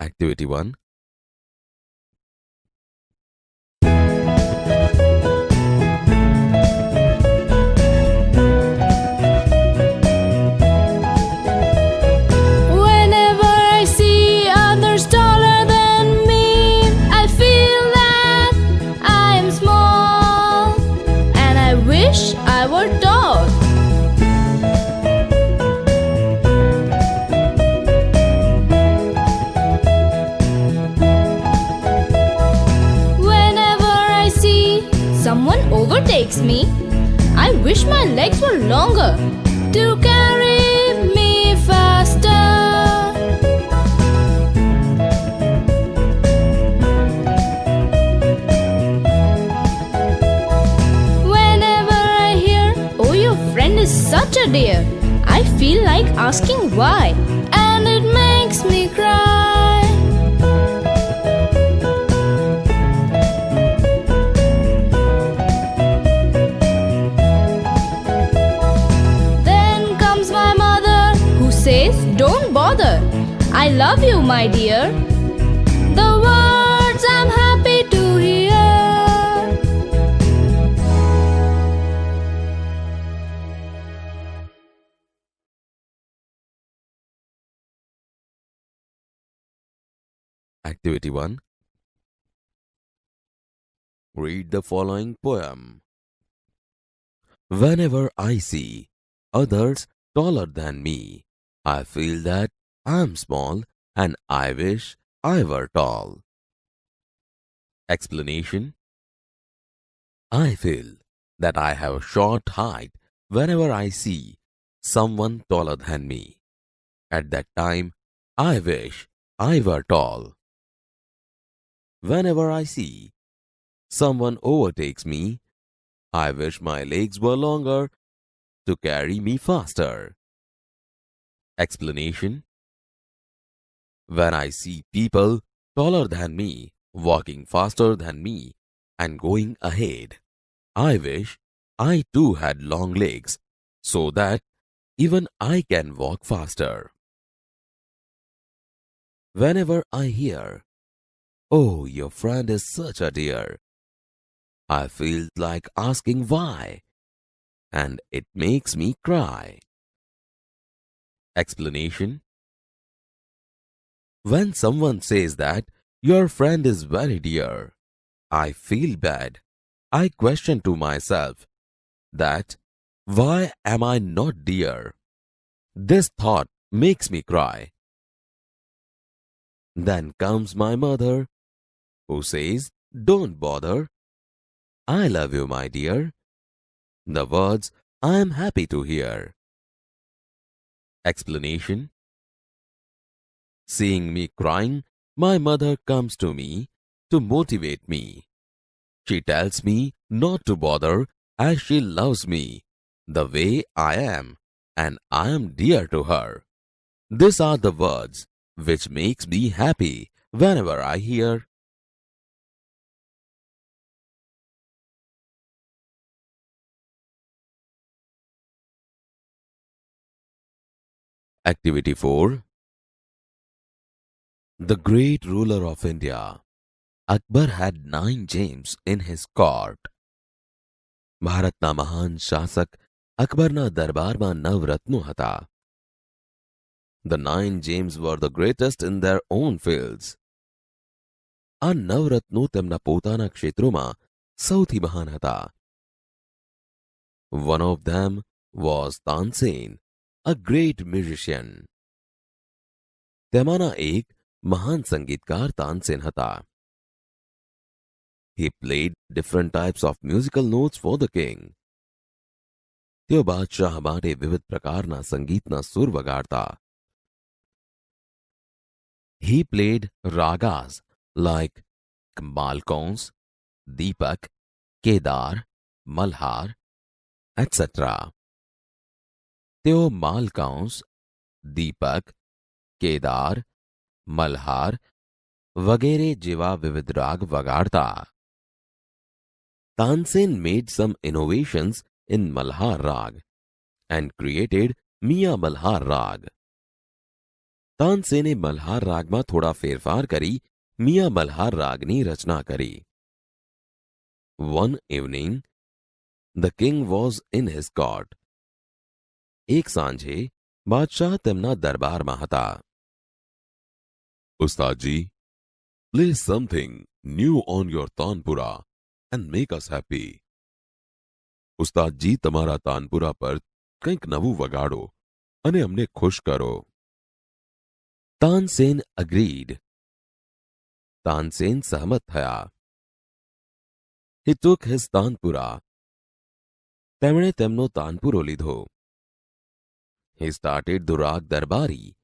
Activity 1. Whenever I see others taller than me, I feel that I am small and I wish I were tall. Whenever I see someone overtakes me, I wish my legs were longer to carry me faster. Whenever I hear, "Oh, your friend is such a dear," I feel like asking why, and it makes me cry. Then comes my mother, who says, "Don't bother, I love you, my dear." The words I'm happy to hear. Activity 1. Read the following poem. Whenever I see others taller than me, I feel that I'm small and I wish I were tall. Explanation. I feel that I have a short height whenever I see someone taller than me. At that time, I wish I were tall. Whenever I see someone overtakes me, I wish my legs were longer to carry me faster. Explanation. When I see people taller than me, walking faster than me, and going ahead, I wish I too had long legs so that even I can walk faster. Whenever I hear, "Oh, your friend is such a dear," I feel like asking why, and it makes me cry. Explanation. When someone says that your friend is very dear, I feel bad. I question to myself that why am I not dear? This thought makes me cry. Then comes my mother, who says, "Don't bother, I love you, my dear." The words I am happy to hear. Explanation. Seeing me crying, my mother comes to me to motivate me. She tells me not to bother as she loves me the way I am and I am dear to her. These are the words which makes me happy whenever I hear. Activity 4. The great ruler of India, Akbar, had 9 gems in his court. ભારતના મહાન શાસક અકબરના દરબારમાં 9 રત્નો હતા. The 9 gems were the greatest in their own fields. આ 9 રત્નો તેમના પોતાના ક્ષેત્રોમાં સૌથી મહાન હતા. One of them was Tansen, a great musician. તેમાંના એક મહાન સંગીતકાર તાનસેન હતા. He played different types of musical notes for the king. તેઓ બાદશાહ માટે વિવિધ પ્રકારના સંગીતના સુર વગાડતા. He played ragas like Malkauns, Deepak, Kedar, Malhar, etc. તેઓ Malkauns, Deepak, Kedar, Malhar વગેરે જેવા વિવિધ રાગ વગાડતા. Tansen made some innovations in Malhar Rag and created Miya Malhar Rag. તાનસેને Malhar રાગમાં થોડા ફેરફાર કરી મિયા મલ્હાર રાગની રચના કરી. One evening, the king was in his court. એક સાંજે બાદશાહ તેમના દરબારમાં હતા. ઉસ્તાદજી, play something new on your tanpura and make us happy. ઉસ્તાદજી, તમારા તાનપુરા પર કંઈક નવું વગાડો અને અમને ખુશ કરો. તાનસેન agreed. તાનસેન સહમત થયા. He took his tanpura. તેમણે તેમનો તાનપુરો લીધો. He started the રાગ દરબારી.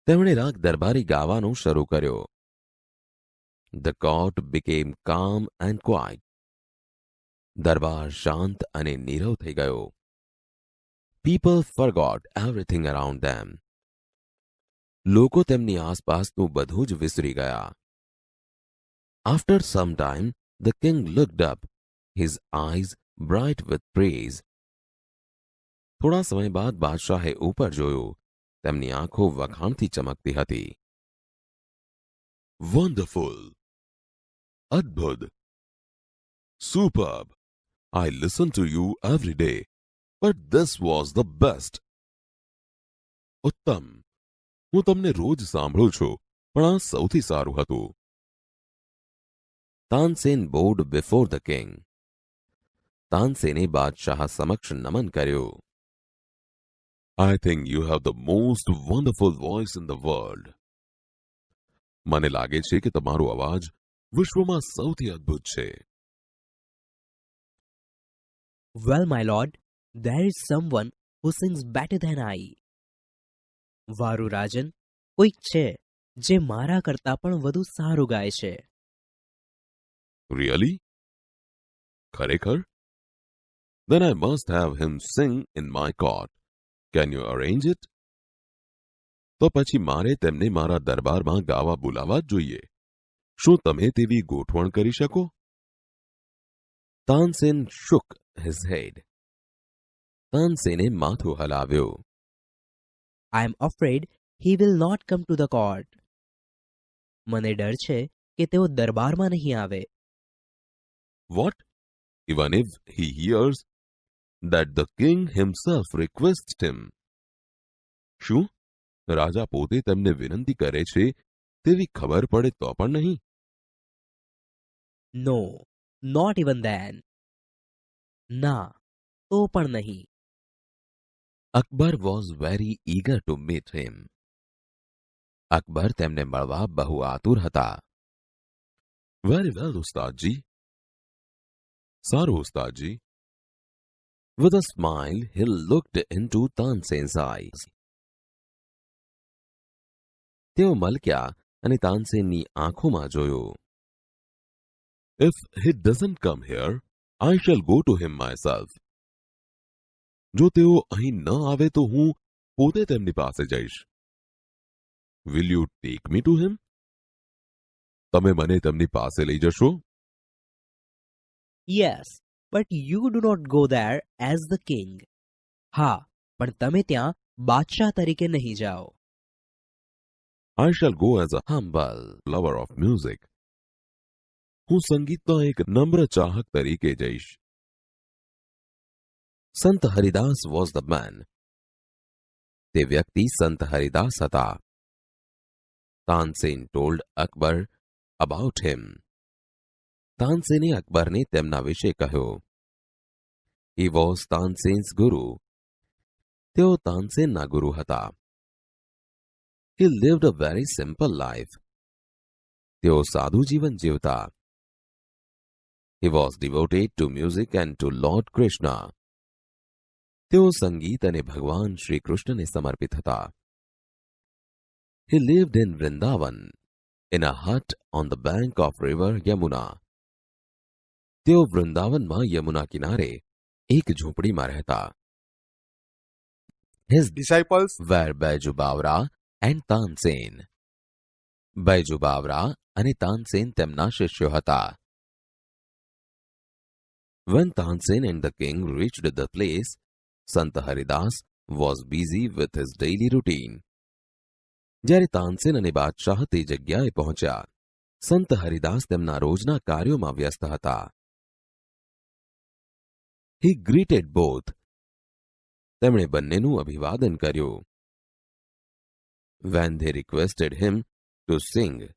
તેમણે રાગ દરબારી ગાવાનું શરૂ કર્યો. The court became calm and quiet. દરબાર શાંત અને નીરવ થઈ ગયો. People forgot everything around them. લોકો તેમની આસપાસનું બધું જ વિસરી ગયા. After some time, the king looked up, his eyes bright with praise. થોડા સમય બાદ બાદશાહે ઉપર જોયું. તેમની આંખો વખાણથી ચમકતી હતી. Wonderful! અદ્ભુત! Superb! I listen to you every day, but this was the best. ઉત્તમ! હું તમને રોજ સાંભળું છું, પણ આ સૌથી સારું હતું. Tansen bowed before the king. તાનસેને બાદશાહ સમક્ષ નમન કર્યું. I think you have the most wonderful voice in the world. મને લાગે છે કે તમારો અવાજ વિશ્વમાં સૌથી અદ્ભુત છે. Well, my lord, there is someone who sings better than I. વારુ રાજન, કોઈક છે જે મારા કરતા પણ વધુ સારું ગાય છે. Really? ખરેખર? Then I must have him sing in my court. Can you arrange it? તો પછી મારે તેમને મારા દરબારમાં ગાવા બોલાવવા જ જોઈએ. શું તમે તેવી ગોઠવણ કરી શકો? Tansen shook his head. તાનસેને માથું હલાવ્યું. I am afraid he will not come to the court. મને ડર છે કે તેઓ દરબારમાં નહીં આવે. What? Even if he hears that the king himself requests him? શું? રાજા પોતે તેમને વિનંતી કરે છે તેવી ખબર પડે તો પણ નહીં? No, not even then. ના, તો પણ નહીં. Akbar was very eager to meet him. Akbar તેમને મળવા બહુ આતુર હતા. Very well, ઉસ્તાદજી. સારું, ઉસ્તાદજી. With a smile, he looked into Tansen's eyes. તેઓ મલક્યા અને તાનસેનની આંખોમાં જોયું. If he doesn't come here, I shall go to him myself. જો તેઓ અહીં ન આવે તો હું પોતે તેમની પાસે જઈશ. Will you take me to him? તમે મને તેમની પાસે લઈ જશો? Yes, but you do not go there as the king. હા, પણ તમે ત્યાં બાદશાહ તરીકે નહીં જાઓ. I shall go as a humble lover of music. હું સંગીતનો એક નમ્ર ચાહક તરીકે જઈશ. સંત હરિદાસ was the man. તે વ્યક્તિ સંત હરિદાસ હતા. Tansen told Akbar about him. તાનસેને અકબરને તેમના વિશે કહ્યું. He was તાનસેન્સ ગુરુ. તેઓ તાનસેનના ગુરુ હતા. He lived a very simple life. તેઓ સાદું જીવન જીવતા. He was devoted to music and to Lord Krishna. તેઓ સંગીત અને ભગવાન શ્રી કૃષ્ણને સમર્પિત હતા. He lived in Vrindavan, in a hut on the bank of river Yamuna. તેઓ વૃંદાવનમાં યમુના કિનારે એક ઝૂંપડીમાં રહેતા. His disciples were Baiju Bawra and Tansen. Baiju Bawra અને તાનસેન તેમના શિષ્યો હતા. When Tansen and the king reached the place, Sant Haridas was busy with his daily routine. જ્યારે તાનસેન અને બાદશાહ તે જગ્યાએ પહોંચ્યા, સંત હરિદાસ તેમના રોજના કાર્યોમાં વ્યસ્ત હતા. He greeted both. તેમણે બંનેનું અભિવાદન કર્યું. When they requested him to sing.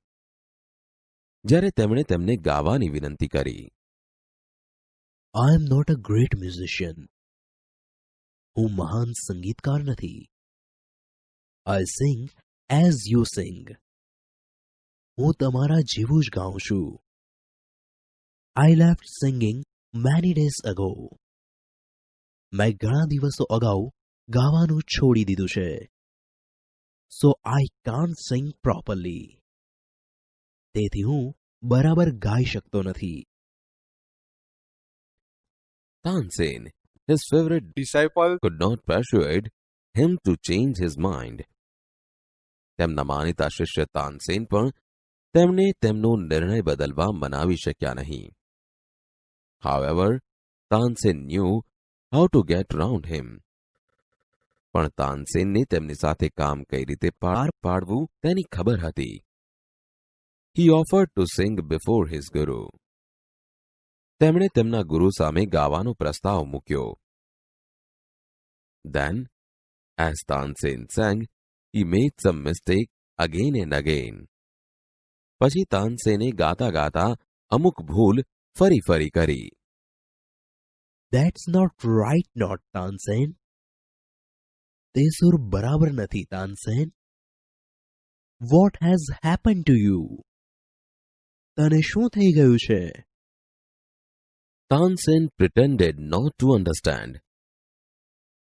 જ્યારે તેમણે તેમને ગાવાની વિનંતી કરી. I am not a great musician. હું મહાન સંગીતકાર નથી. I sing as you sing. હું તમારા જેવું જ ગાઉં છું. I left singing many days ago. મેં ઘણા દિવસો અગાઉ ગાવાનું છોડી દીધું છે. So I can't sing properly. તેથી હું બરાબર ગાઈ શકતો નથી. Tansen, his favorite disciple, could not persuade him to change his mind. તેમના માનીતા શિષ્ય તાનસેન પણ તેમને તેમનો નિર્ણય બદલવા મનાવી શક્યા નહીં. However, Tansen knew how to get round him. પણ તાનસેનને તેમની સાથે કામ કઈ રીતે પાર પાડવું તેની ખબર હતી. He offered to sing before his guru. તેમણે તેમના ગુરુ સામે ગાવાનો પ્રસ્તાવ મૂક્યો. Then, as Tansen sang, he made some mistake again and again. પછી તાનસેને ગાતા ગાતા અમુક ભૂલ ફરી ફરી કરી. That's not right, not Tansen. તે સુર બરાબર નથી, Tansen. What has happened to you? તને શું થઈ ગયું છે? Tansen pretended not to understand.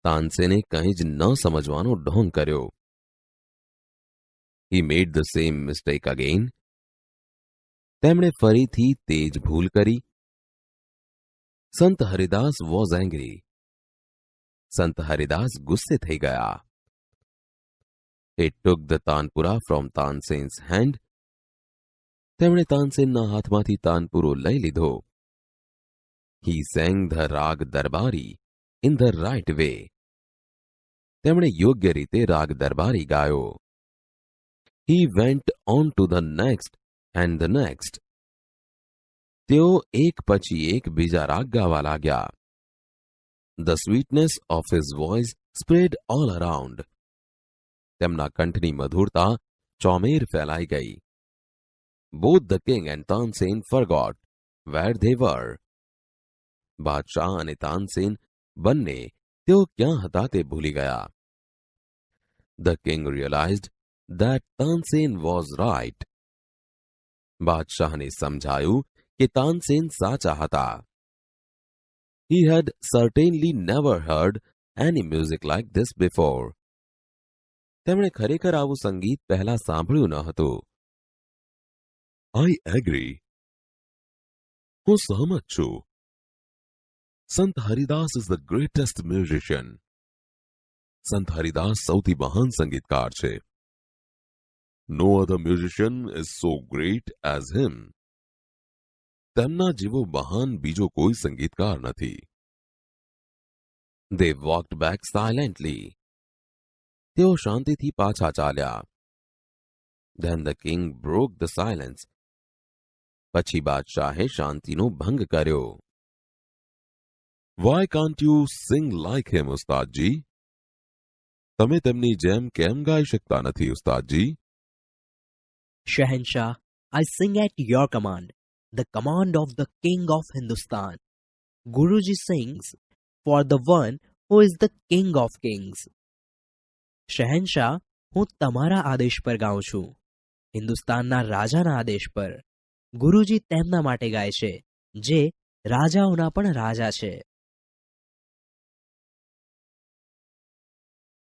તાનસેને કંઈ જ ન સમજવાનો ઢોંગ કર્યો. He made the same mistake again. તેમણે ફરીથી તે જ ભૂલ કરી. સંત હરિદાસ was angry. સંત હરિદાસ ગુસ્સે થઈ ગયા. He took the tanpura from Tansen's hand. તેમણે તાનસેનના હાથમાંથી તાનપુરો લઈ લીધો. He sang the રાગ દરબારી in the right way. તેમણે યોગ્ય રીતે રાગ દરબારી ગાયો. He went on to the next and the next. તેઓ એક પછી એક બીજા રાગ ગાવા લાગ્યા. The sweetness of his voice spread all around. તેમના કંઠની મધુરતા ચોમેર ફેલાઈ ગઈ. Both the king and Tansen forgot where they were. બાદશાહ અને તાનસેન બંને તેઓ ક્યાં હતા તે ભૂલી ગયા. The king realized that Tansen was right. બાદશાહને સમજાયું કે તાનસેન સાચા હતા. He had certainly never heard any music like this before. તેમણે ખરેખર આવું સંગીત પહેલા સાંભળ્યું ન હતું. I agree. હું સહમત છું. સંત Haridas is the greatest musician. સંત હરિદાસ સૌથી મહાન સંગીતકાર છે. No other musician is so great as him. તેમના જેવો મહાન બીજો કોઈ સંગીતકાર નથી. They walked back silently. તેઓ શાંતિથી પાછા ચાલ્યા. Then the king broke the silence. પછી બાદશાહે શાંતિનો ભંગ કર્યો. Why can't you sing like him, ઉસ્તાદજી? તમે તેમની જેમ કેમ ગાઈ શકતા નથી, ઉસ્તાદજી? શહેનશાહ, I sing at your command, the command of the king of Hindustan. Guruji sings for the one who is the king of kings. શહેનશાહ, હું તમારા આદેશ પર ગાઉં છું. હિન્દુસ્તાનના રાજાના આદેશ પર. ગુરુજી તેમના માટે ગાય છે જે રાજાઓના પણ રાજા છે.